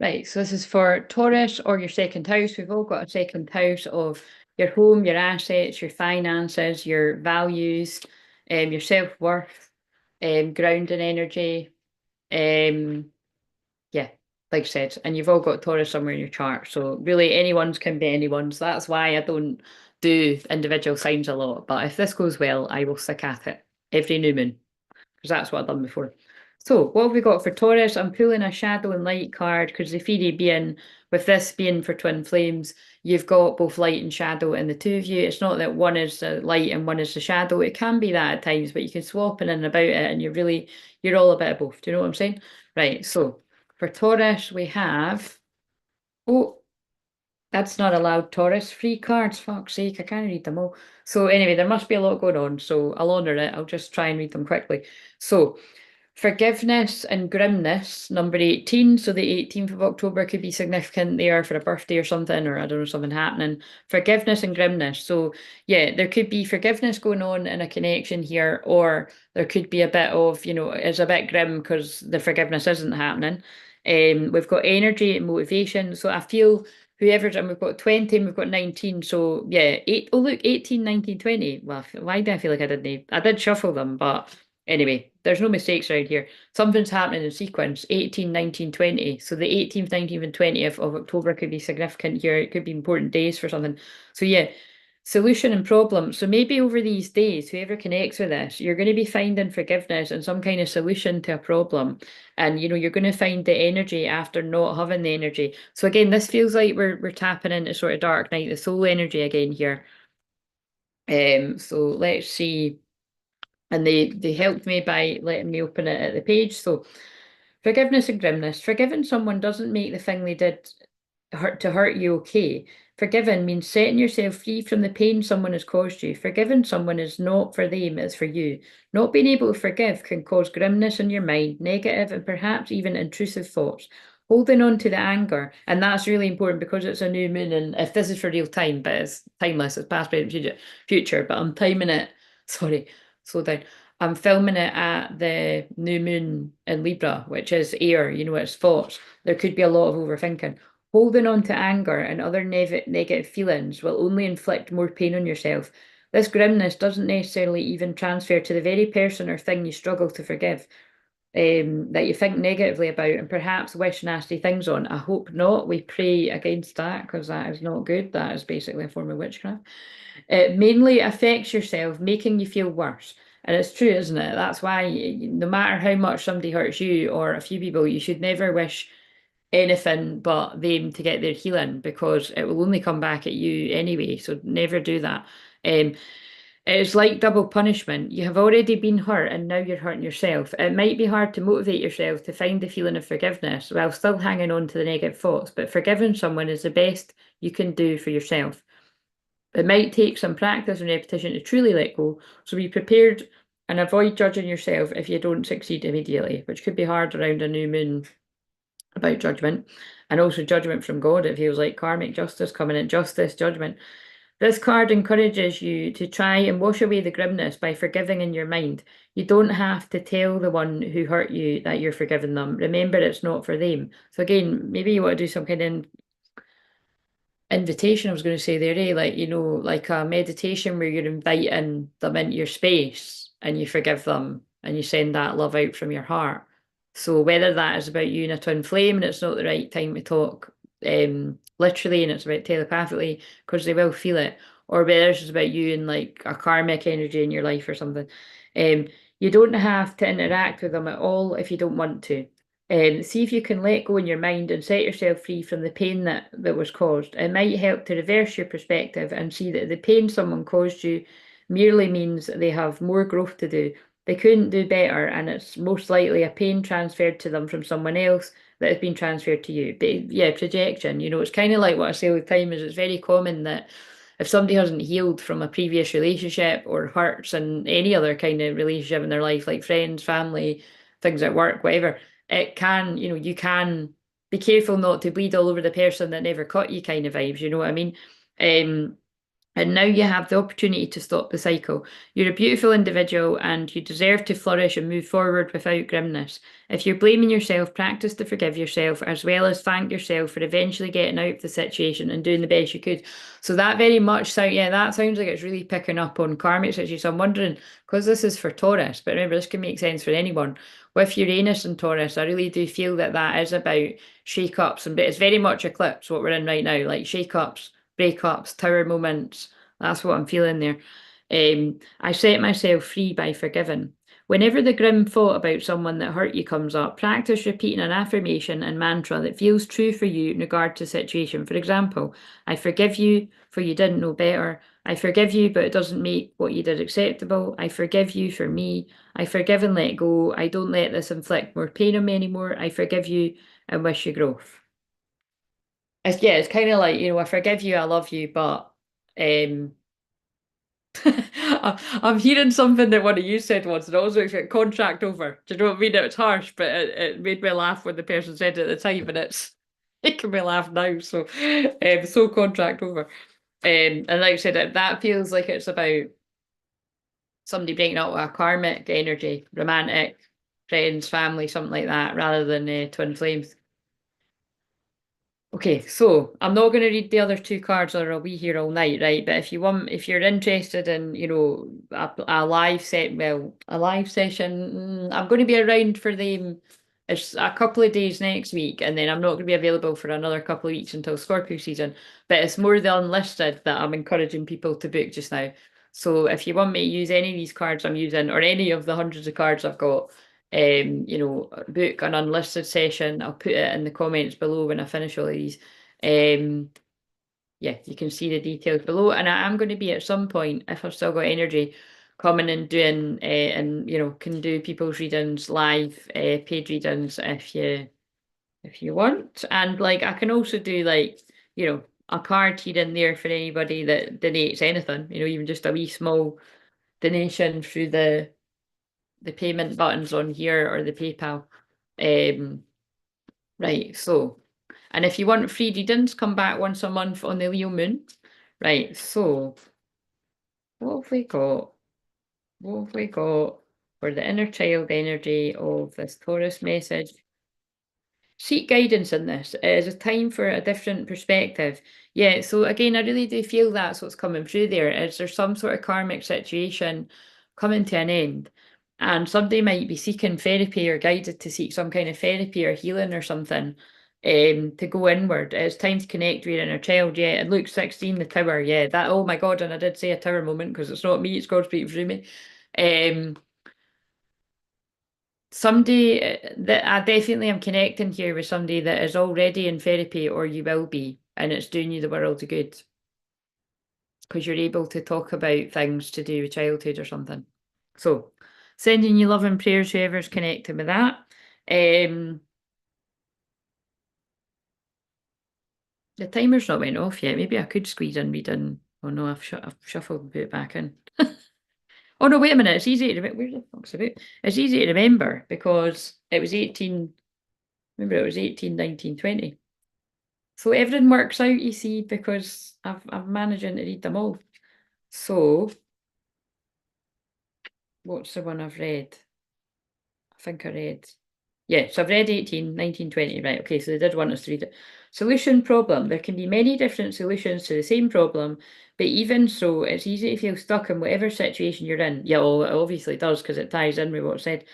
Right, so this is for Taurus or your second house. We've all got a second house of your home, your assets, your finances, your values, your self-worth, grounding energy. Um, yeah, like I said, and you've all got Taurus somewhere in your chart. So really anyone's can be anyone's. That's why I don't do individual signs a lot. But if this goes well, I will stick at it every new moon because that's what I've done before. So what have we got for Taurus? I'm pulling a shadow and light card because the theory being, with this being for twin flames, you've got both light and shadow in the two of you. It's not that one is the light and one is the shadow. It can be that at times, but you can swap in and about it and you're all a bit of both. Do you know what I'm saying? Right, so for Taurus, we have, oh, that's not allowed, Taurus. Free cards, fuck's sake, I can't read them all. So anyway, there must be a lot going on, so I'll honour it. I'll just try and read them quickly. So forgiveness and grimness, number 18. So the 18th of October could be significant there for a birthday or something, or I don't know, something happening. Forgiveness and grimness. So yeah, there could be forgiveness going on in a connection here, or there could be a bit of, it's a bit grim because the forgiveness isn't happening. We've got energy and motivation. So I feel whoever's, and we've got 20 and we've got 19. So yeah, eight, oh look, 18, 19, 20. Well, why do I feel like I didn't? I did shuffle them, but anyway, there's no mistakes around here. Something's happening in sequence, 18, 19, 20. So the 18th, 19th, and 20th of October could be significant here. It could be important days for something. So yeah, solution and problem. So maybe over these days, whoever connects with this, you're going to be finding forgiveness and some kind of solution to a problem. And you're going to find the energy after not having the energy. So again, this feels like we're tapping into sort of dark night, the soul energy again here. So let's see. And they helped me by letting me open it at the page. So forgiveness and grimness. Forgiving someone doesn't make the thing they did hurt you okay. Forgiving means setting yourself free from the pain someone has caused you. Forgiving someone is not for them, it's for you. Not being able to forgive can cause grimness in your mind, negative and perhaps even intrusive thoughts. Holding on to the anger, and that's really important because it's a new moon, and if this is for real time, but it's timeless, it's past, present, future, but I'm timing it, sorry, slow down. I'm filming it at the new moon in Libra, which is air, it's thoughts. There could be a lot of overthinking. Holding on to anger and other negative feelings will only inflict more pain on yourself. This grimness doesn't necessarily even transfer to the very person or thing you struggle to forgive, that you think negatively about and perhaps wish nasty things on. I hope not. We pray against that because that is not good. That is basically a form of witchcraft. It mainly affects yourself, making you feel worse. And it's true, isn't it? That's why no matter how much somebody hurts you or a few people, you should never wish anything but them to get their healing because it will only come back at you anyway. So never do that. Um, it's like double punishment. You have already been hurt and now you're hurting yourself. It might be hard to motivate yourself to find the feeling of forgiveness while still hanging on to the negative thoughts, but forgiving someone is the best you can do for yourself. It might take some practice and repetition to truly let go, so be prepared and avoid judging yourself if you don't succeed immediately, which could be hard around a new moon about judgment, and also judgment from God. It feels like karmic justice coming in, justice, judgment. This card encourages you to try and wash away the grimness by forgiving in your mind. You don't have to tell the one who hurt you that you're forgiving them. Remember, it's not for them. So again, maybe you want to do some kind of invitation, I was going to say there, eh? Like, like a meditation where you're inviting them into your space and you forgive them and you send that love out from your heart. So whether that is about you and a twin flame and it's not the right time to talk literally and it's about telepathically because they will feel it, or whether it's just about you and like a karmic energy in your life or something. Um, you don't have to interact with them at all if you don't want to. See if you can let go in your mind and set yourself free from the pain that was caused. It might help to reverse your perspective and see that the pain someone caused you merely means they have more growth to do. They couldn't do better, and it's most likely a pain transferred to them from someone else that has been transferred to you. But yeah, projection, it's kind of like what I say all the time is it's very common that if somebody hasn't healed from a previous relationship or hurts in any other kind of relationship in their life, like friends, family, things at work, whatever, it can, you can be careful not to bleed all over the person that never caught you kind of vibes, you know what I mean? Um, And now you have the opportunity to stop the cycle. You're a beautiful individual and you deserve to flourish and move forward without grimness. If you're blaming yourself, practice to forgive yourself as well as thank yourself for eventually getting out of the situation and doing the best you could. So that very much sound, yeah, that sounds like it's really picking up on karmic situations. So I'm wondering, because this is for Taurus, but remember this can make sense for anyone. With Uranus and Taurus, I really do feel that that is about shake-ups, and but it's very much eclipse what we're in right now, like shake-ups, breakups, tower moments. That's what I'm feeling there. I set myself free by forgiving. Whenever the grim thought about someone that hurt you comes up, practice repeating an affirmation and mantra that feels true for you in regard to the situation. For example, I forgive you for you didn't know better. I forgive you, but it doesn't make what you did acceptable. I forgive you for me. I forgive and let go. I don't let this inflict more pain on me anymore. I forgive you and wish you growth. Yeah, it's kind of like, I forgive you, I love you, but um I'm hearing something that one of you said once, and also it's like contract over. Do you know what I mean? It's harsh, but it made me laugh when the person said it at the time, and it's making me laugh now. So contract over. And like I said, that feels like it's about somebody breaking up with a karmic energy, romantic, friends, family, something like that, rather than twin flames. Okay, so I'm not going to read the other two cards or I'll be here all night, right? But if you're interested in, a live a live session, I'm going to be around for them. It's a couple of days next week, and then I'm not going to be available for another couple of weeks until Scorpio season. But it's more the unlisted that I'm encouraging people to book just now. So if you want me to use any of these cards I'm using or any of the hundreds of cards I've got, book an unlisted session. I'll put it in the comments below when I finish all of these. Yeah, you can see the details below. And I am going to be at some point, if I've still got energy, coming and doing and can do people's readings live, paid readings if you want. And like I can also do like, a card here and there for anybody that donates anything, even just a wee small donation through the payment buttons on here or the PayPal. Um, right, so, and if you want free readings, come back once a month on the Leo moon. Right, so what have we got? What have we got for the inner child energy of this Taurus message? Seek guidance in this. It is a time for a different perspective. Yeah, so again, I really do feel that's what's coming through there. Is there some sort of karmic situation coming to an end? And somebody might be seeking therapy or guided to seek some kind of therapy or healing or something to go inward. It's time to connect with your inner child. Yeah, and Luke 16, the tower. Yeah, that, oh my God, and I did say a tower moment because it's not me, it's God speaking through me. Somebody that I definitely am connecting here with somebody that is already in therapy or you will be, and it's doing you the world of good because you're able to talk about things to do with childhood or something. So, sending you love and prayers, whoever's connected with that. The timer's not went off yet. Maybe I could squeeze in reading. Oh no, I've shuffled and put it back in. Oh no, wait a minute. It's easy to remember. Where the fuck's it about? It's easy to remember because it was 18. Remember, it was 18, 19, 20. So everything works out, you see, because I'm managing to read them all. So what's the one I've read? I think I read. Yeah, so I've read 18, 19, 20. Right, okay, so they did want us to read it. Solution problem. There can be many different solutions to the same problem, but even so, it's easy to feel stuck in whatever situation you're in. Yeah, well, it obviously does because it ties in with what I said.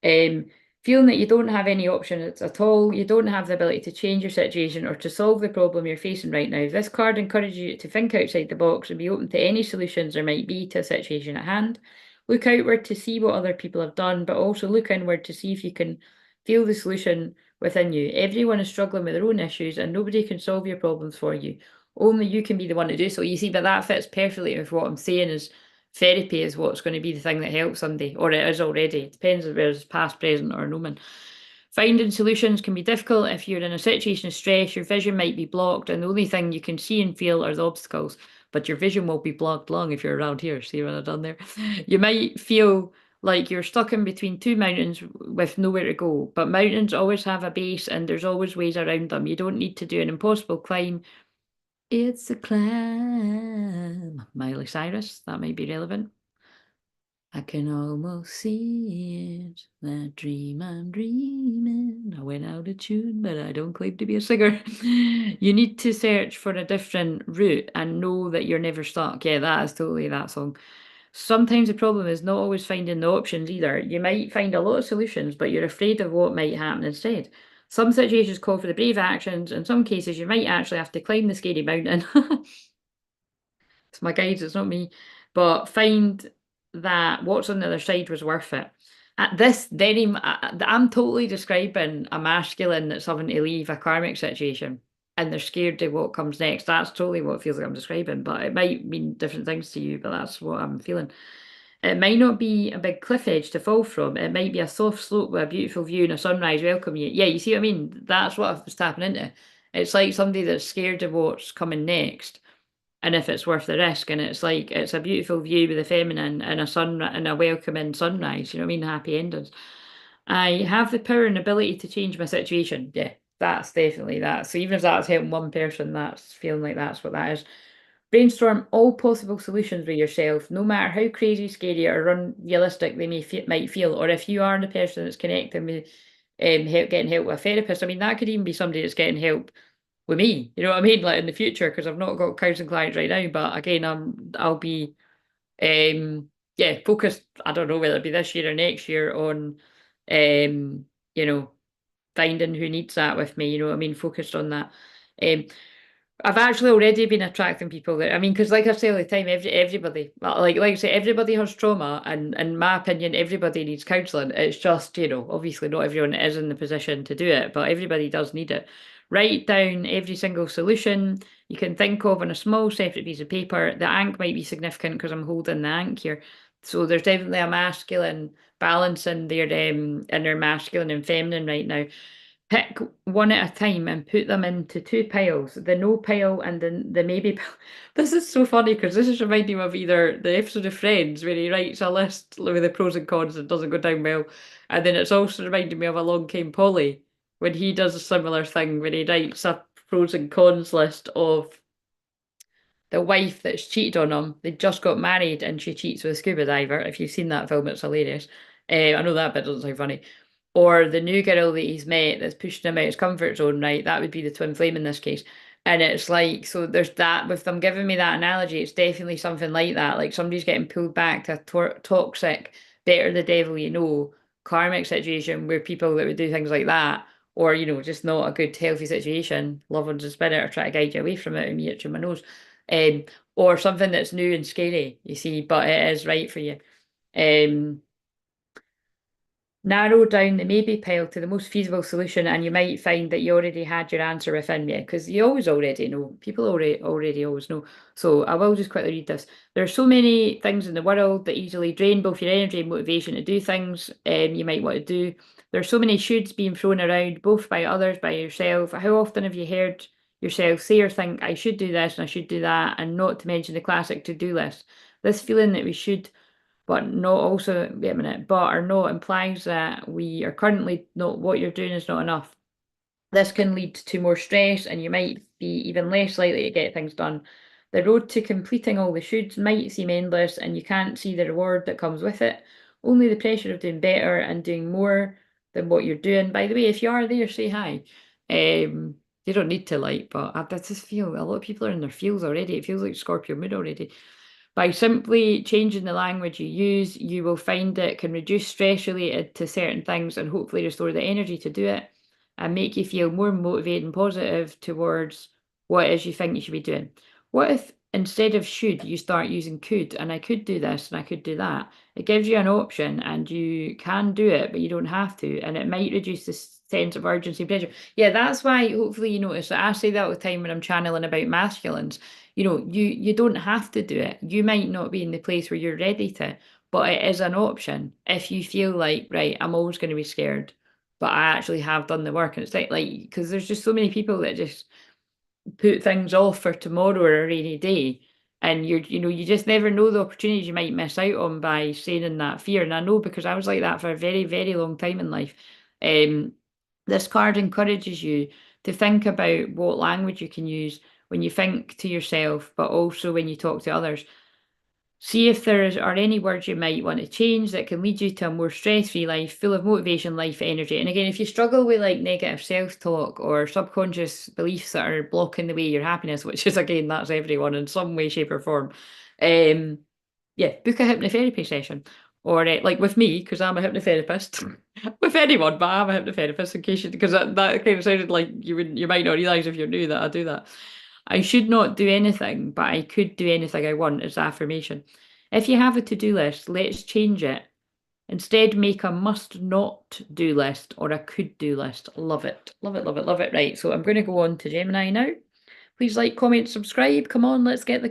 Um, feeling that you don't have any options at all, you don't have the ability to change your situation or to solve the problem you're facing right now. This card encourages you to think outside the box and be open to any solutions there might be to a situation at hand. Look outward to see what other people have done, but also look inward to see if you can feel the solution within you. Everyone is struggling with their own issues and nobody can solve your problems for you. Only you can be the one to do so. You see, but that fits perfectly with what I'm saying is therapy is what's going to be the thing that helps somebody, or it is already. It depends if it's past, present, or an omen. Finding solutions can be difficult if you're in a situation of stress. Your vision might be blocked, and the only thing you can see and feel are the obstacles. But your vision will be blocked long if you're around here. See what I've done there? You might feel like you're stuck in between two mountains with nowhere to go. But mountains always have a base, and there's always ways around them. You don't need to do an impossible climb It's a climb. Miley Cyrus, that might be relevant. I can almost see it, that dream I'm dreaming. I went out of tune, but I don't claim to be a singer. You need to search for a different route and know that you're never stuck. Yeah, that is totally that song. Sometimes the problem is not always finding the options either. You might find a lot of solutions, but you're afraid of what might happen instead. Some situations call for the brave actions. In some cases, you might actually have to climb the scary mountain. It's my guides, it's not me. But find that what's on the other side was worth it. At this very, I'm totally describing a masculine that's having to leave a karmic situation and they're scared of what comes next. That's totally what it feels like I'm describing, but it might mean different things to you, but that's what I'm feeling. It might not be a big cliff edge to fall from. It might be a soft slope with a beautiful view and a sunrise welcoming you. Yeah, you see what I mean? That's what I was tapping into. It's like somebody that's scared of what's coming next and if it's worth the risk. And it's like it's a beautiful view with the feminine and a sun and a welcoming sunrise. You know what I mean? Happy endings. I have the power and ability to change my situation. Yeah, that's definitely that. So even if that's helping one person, that's feeling like that's what that is. Brainstorm all possible solutions with yourself, no matter how crazy, scary, or unrealistic they might feel, or if you are the person that's connecting with getting help with a therapist. I mean, that could even be somebody that's getting help with me. You know what I mean? Like in the future, because I've not got counseling clients right now, but again, I'll be yeah, focused, I don't know whether it be this year or next year on you know, finding who needs that with me, you know what I mean? Focused on that. Um I've actually already been attracting people that I mean, because like I say all the time, everybody like I say, everybody has trauma, and in my opinion, everybody needs counselling. It's just, you know, obviously not everyone is in the position to do it, but everybody does need it. Write down every single solution you can think of on a small separate piece of paper. The ink might be significant because I'm holding the ink here. So there's definitely a masculine balance in their masculine and feminine right now. Pick one at a time and put them into two piles, the no pile and the maybe pile. This is so funny because this is reminding me of either the episode of Friends where he writes a list with the pros and cons and doesn't go down well. And then it's also reminding me of Along Came Polly when he does a similar thing when he writes a pros and cons list of the wife that's cheated on him. They just got married and she cheats with a scuba diver. If you've seen that film, it's hilarious. I know that bit doesn't sound funny. Or the new girl that he's met that's pushing him out his comfort zone, right? That would be the twin flame in this case. And it's like, so there's that, with them giving me that analogy, it's definitely something like that. Like somebody's getting pulled back to a toxic, better the devil you know, karmic situation where people that would do things like that, or, you know, just not a good, healthy situation, loved ones in spirit, or try to guide you away from it and me itching my nose. Um, or something that's new and scary, you see, but it is right for you. Um, Narrow down the maybe pile to the most feasible solution, and you might find that you already had your answer within you, because you always already know. People already always know. So I will just quickly read this. There are so many things in the world that easily drain both your energy and motivation to do things you might want to do. There are so many shoulds being thrown around, both by others, by yourself. How often have you heard yourself say or think, I should do this and I should do that, and not to mention the classic to-do list? This feeling that we should but not also, wait a minute, but or not implies that we are currently not, what you're doing is not enough. This can lead to more stress and you might be even less likely to get things done. The road to completing all the shoulds might seem endless and you can't see the reward that comes with it. Only the pressure of doing better and doing more than what you're doing. By the way, if you are there, say hi. You don't need to like, but I just feel a lot of people are in their feels already. It feels like Scorpio mood already. By simply changing the language you use, you will find it can reduce stress related to certain things and hopefully restore the energy to do it and make you feel more motivated and positive towards what it is you think you should be doing. What if instead of should, you start using could, and I could do this and I could do that? It gives you an option and you can do it, but you don't have to, and it might reduce the sense of urgency and pressure. Yeah, that's why hopefully you notice that I say that all the time when I'm channeling about masculines. You know, you don't have to do it. You might not be in the place where you're ready to, but it is an option if you feel like, right, I'm always going to be scared, but I actually have done the work. And it's like because there's just so many people that just put things off for tomorrow or a rainy day. And you know, you just never know the opportunities you might miss out on by staying in that fear. And I know because I was like that for a very, very long time in life. Um, this card encourages you to think about what language you can use when you think to yourself, but also when you talk to others. See if there are any words you might want to change that can lead you to a more stress-free life, full of motivation, life, energy. And again, if you struggle with like negative self-talk or subconscious beliefs that are blocking the way your happiness, which is again, that's everyone in some way, shape, or form, yeah, book a hypnotherapy session. Or like with me, because I'm a hypnotherapist, with anyone, but I'm a hypnotherapist in case you, because that kind of sounded like you might not realise if you're new that I do that. I should not do anything, but I could do anything I want is affirmation. If you have a to-do list, let's change it. Instead, make a must not do list or a could do list. Love it. Love it, love it, love it. Right, so I'm going to go on to Gemini now. Please like, comment, subscribe. Come on, let's get the